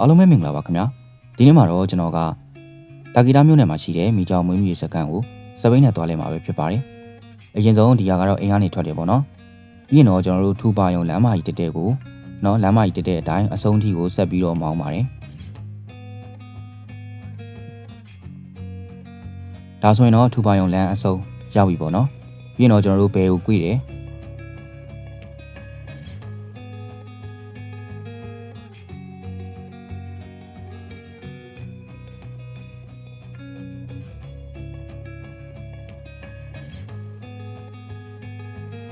အားလုံးပဲမင်္ဂလာပါခင်ဗျာဒီနေ့မှာတော့ကျွန်တော်ကတာဂီတာမြို့နယ်မှာရှိတဲ့မိချောင်းမွေးမြူရေးစခန်းကိုစပိန်နဲ့တွားလဲမှာပဲဖြစ်ပါတယ်အရင်ဆုံးဒီဟာကတော့အိမ်ကနေထွက်တယ်ပေါ့နော်ပြီးရင်တော့ကျွန်တော်တို့ထူပါယုံလမ်းမကြီးတက်ကိုနော်လမ်းမကြီးတက်တဲ့အတိုင်းအဆုံးထိကိုဆက်ပြီးတော့မောင်းပါတယ်ဒါဆိုရင်တော့ထူပါယုံလမ်းအဆုံးရောက်ပြီပေါ့နော်ပြီးရင်တော့ကျွန်တော်တို့ဘယ်ကိုကြွေတယ်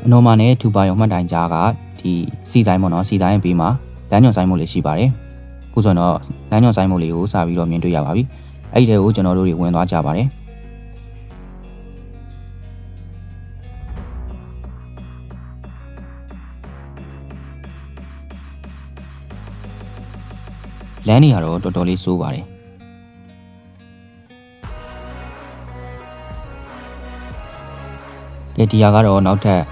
အနော်မာနဲ့ထူပါယုံမှတ်တိုင်ကြားကဒီစီဆိုင်ပေါ့နော်စီဆိုင်ရဲ့ဘေးမှာလမ်းညွှန်ဆိုင်မို့လေးရှိပါတယ်ခုဆိုတော့လမ်းညွှန်ဆိုင်မို့လေးကိုစပြီးတော့မြင်တွေ့ရပါပြီအဲ့ဒီထဲကိုကျွန်တော်တို့တွေဝင်သွားကြပါတယ်လမ်းတွေကတော့တော်တော်လေးဆိုးပါတယ်ဒီဟာကတော့နောက်ထပ်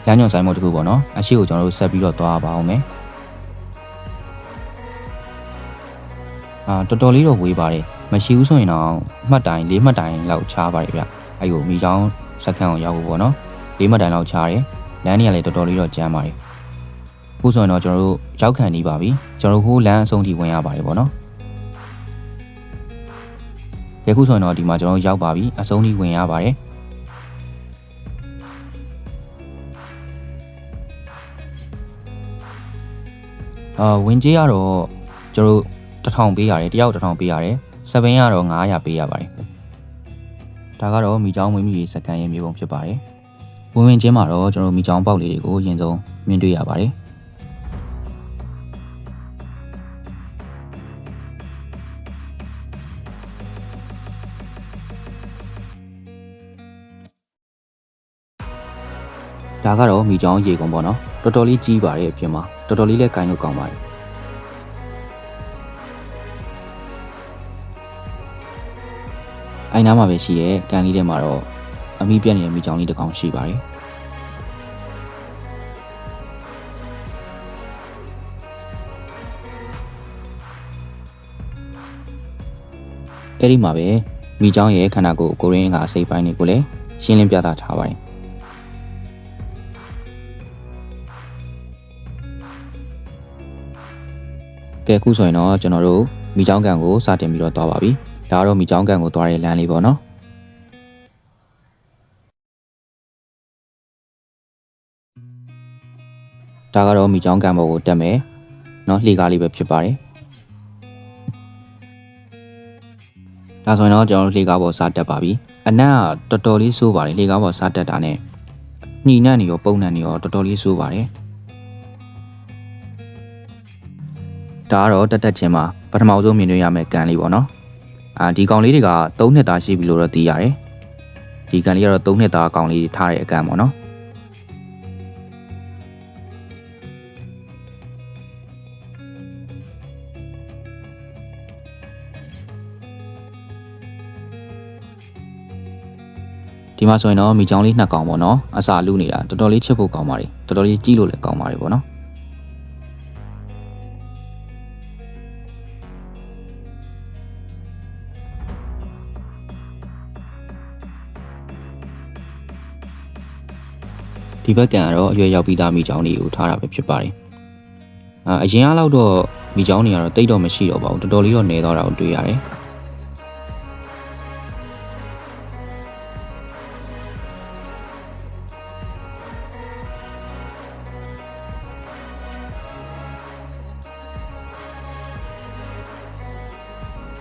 လမ်းညွှန်ဆိုင်မို့တစ်ခုပေါ့နော်အရှိကိုကျွန်တော်တို့ဆက်ပြီးတော့သွားပါအောင်မယ်တော်တော်လေးတော့ဝေးပါတယ်မရှိဘူးဆိုရင်တော့မှတ်တိုင်၄မှတ်တိုင်လောက်ချားပါတယ်ဗျအဲ့ကိုမိချောင်းစက္ကန့်ကိုရောက်ဖို့ပေါ့နော်၄မှတ်တိုင်လောက်ချားတယ်လမ်းတွေကလည်းတော်တော်လေးတော့ကျန်းပါတယ်ခုဆိုရင်တော့ကျွန်တော်တို့ရောက်ခံနေပါပြီကျွန်တော်တို့ဟိုးလမ်းအဆုံးထိဝင်ရပါတယ်ပေါ့နော်ဒီခုဆိုရင်တော့ဒီမှာကျွန်တော်တို့ရောက်ပါပြီအဆုံးထိဝင်ရပါတယ်ဝင်ကြေးကတော့ကျွန်တော်1000ပေးရတယ်တယောက်1000ပေးရတယ်စပိန်ကတော့900ပေးရပါတယ်ဒါကတော့မိချောင်းမွေးမြူရေးစကန်ရဲ့မြေပုံဖြစ်ပါတယ်ဝင်ချင်းမှာတော့ကျွန်တော်မိချောင်းပေါက်လေးတွေကိုအရင်ဆုံးမြင်တွေ့ရပါတယ်ဒါကတော့မိချောင်းရေကုန်ပေါ့နော်တော်တော်လေးကြီးပါတယ်အပြင်မှာတော်တော်လေးလည်းကိုင်းလို့ကောင်းပါတယ်အိုင်နားမှာပဲရှိတဲ့ကန်လေးထဲမှာတော့အမီးပြက်နေတဲ့မိချောင်းလေးတစ်ကောင်ရှိပါတယ်အဲ့ဒီမှာပဲမိချောင်းရဲ့ခန္ဓာကိုယ်ကိုရင်းကအစိပ်ပိုင်းတွေကိုလည်းရှင်းလင်းပြသထားပါတယ်ကဲခုဆိုရင်တော့ကျွန်တော်တို့မိချောင်းကန်ကိုစတင်ပြီးတော့သွားပါပြီဒါကတော့မိချောင်းကန်ကိုသွားတဲ့လမ်းလေးပေါ့နော်ဒါကတော့မိချောင်းကန်ဘောကိုတက်မယ်နော်လှေကားလေးပဲဖြစ်ပါတယ်ဒါဆိုရင်တော့ကျွန်တော်တို့လှေကားဘောစတက်ပါပြီအနက်ကတော်တော်လေးဆိုးပါတယ်လှေကားဘောစတက်တာနဲ့ညှိနှံ့နေရောပုံနှံ့နေရောတော်တော်လေးဆိုးပါတယ်ဒါကတော့တက်ချင်းမှာပထမဆုံးမြင်တွေ့ရမယ့်ကန်လေးပေါ့နော်ဒီကောင်လေးတွေက3နှစ်သားရှိပြီလို့တော့သိရတယ်ဒီကန်လေးကတော့3နှစ်သားကောင်လေးတွေထားတဲ့အကန်ပေါ့နော်ဒီမှာဆိုရင်တော့မိချောင်းလေး2ကောင်ပေါ့နော်အစာလူနေတာတော်တော်လေးချစ်ဖို့ကောင်းပါတယ်တော်တော်လေးကြီးလို့လည်းကောင်းပါတယ်ပေါ့နော်ဒီဘက်ကန်ကတော့အရွယ်ရောက်ပြီးသားမိချောင်းတွေကိုထားတာပဲဖြစ်ပါတယ်အရင်အားလောက်တော့မိချောင်းတွေကတော့တိတ်တော့မရှိတော့ပါဘူးတော်တော်လေးတော့နေတော့တာကိုတွေ့ရတယ်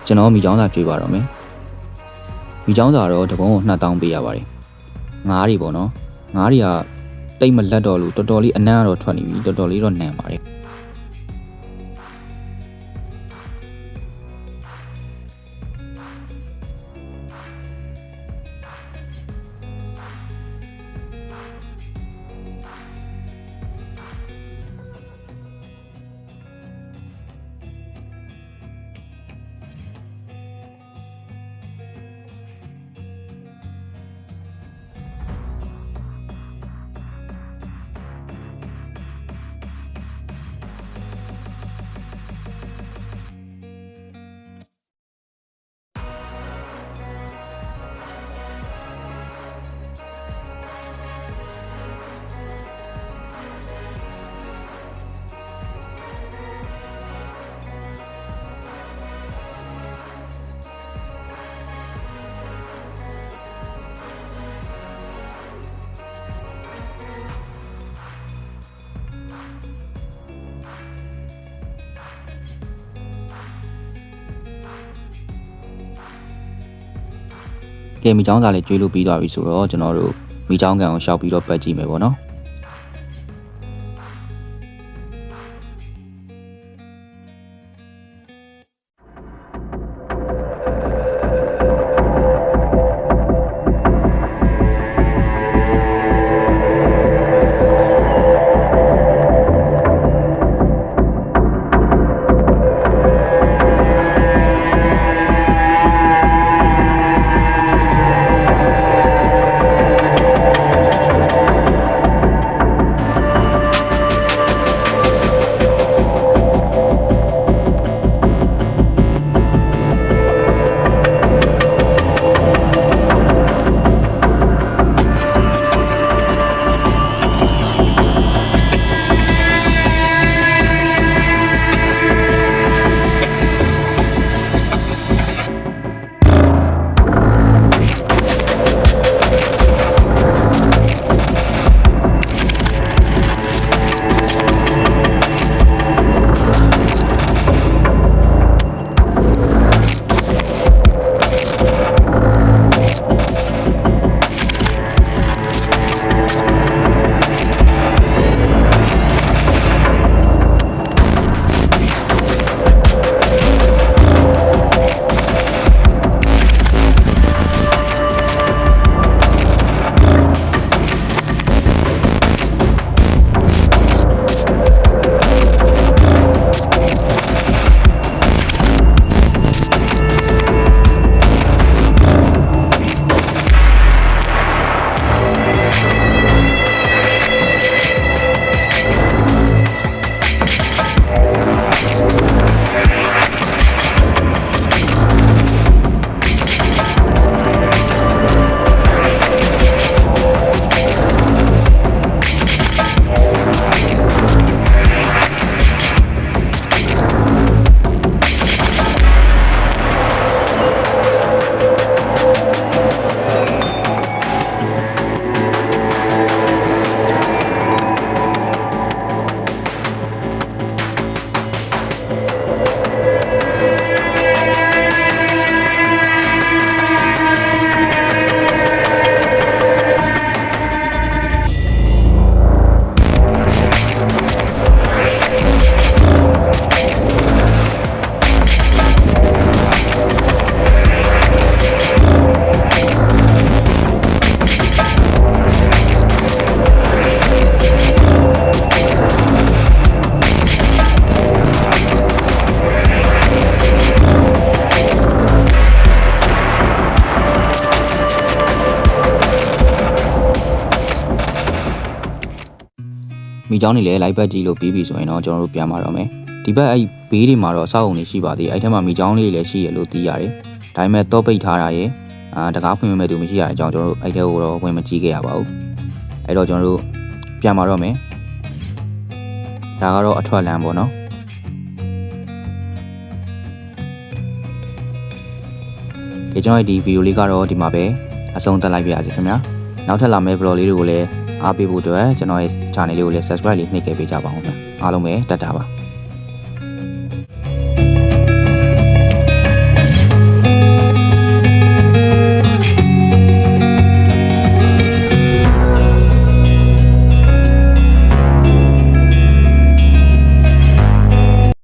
ကျွန်တော်မိချောင်းစာကြွေးပါတော့မယ်မိချောင်းစာတော့တပုံးကို2000ပေးရပါတယ်ငါးတွေပေါ့နော်ငါးတွေကတိတ်မလက်တော့လို့တော်တော်လေးအနံ့ကတော့ထွက်နေပြီတော်တော်လေးတော့နံပါတယ် ကဲမိချောင်းစာလေးကျွေးလို့ပြီးသွားပြီဆိုတော့ကျွန်တော်တို့မိချောင်းကန်ကိုရှောက်ပြီးတော့ပတ်ကြည့်မယ်ပေါ့နော်မိချောင်းနေလဲလိုက်ပတ်ကြည့်လို့ပြီးပြီဆိုရင်တော့ကျွန်တော်တို့ပြန်มาတော့မယ်ဒီဘက်အဲ့ဘေးတွေမှာတော့အဆောက်အုံတွေရှိပါသေးတယ်အဲ့ထက်မှမိချောင်းလေးလည်းရှိရလို့သိရတယ်ဒါပေမဲ့တော့ပိတ်ထားတာရဲ့တကားဖွင့်မဲ့သူမရှိရတဲ့အကြောင်းကျွန်တော်တို့အဲ့ထဲကိုတော့ဝင်မကြည့်ခဲ့ရပါဘူးအဲ့တော့ကျွန်တော်တို့ပြန်มาတော့မယ်ဒါကတော့အထွက်လမ်းပေါ့နော်ကြကျွန်တော်ဒီဗီဒီယိုလေးကတော့ဒီမှာပဲအဆုံးသတ်လိုက်ပါရစေခင်ဗျာနောက်ထပ်လာမယ့် vlog လေးတွေကိုလည်းအားပေးဖို့အတွက်ကျွန်တော်ရဲ့ channel လေးကိုလည်း subscribe လေးနှိပ်ခဲ့ပေးကြပါဦးခင်ဗျာအားလုံးပဲတတ်တာပါ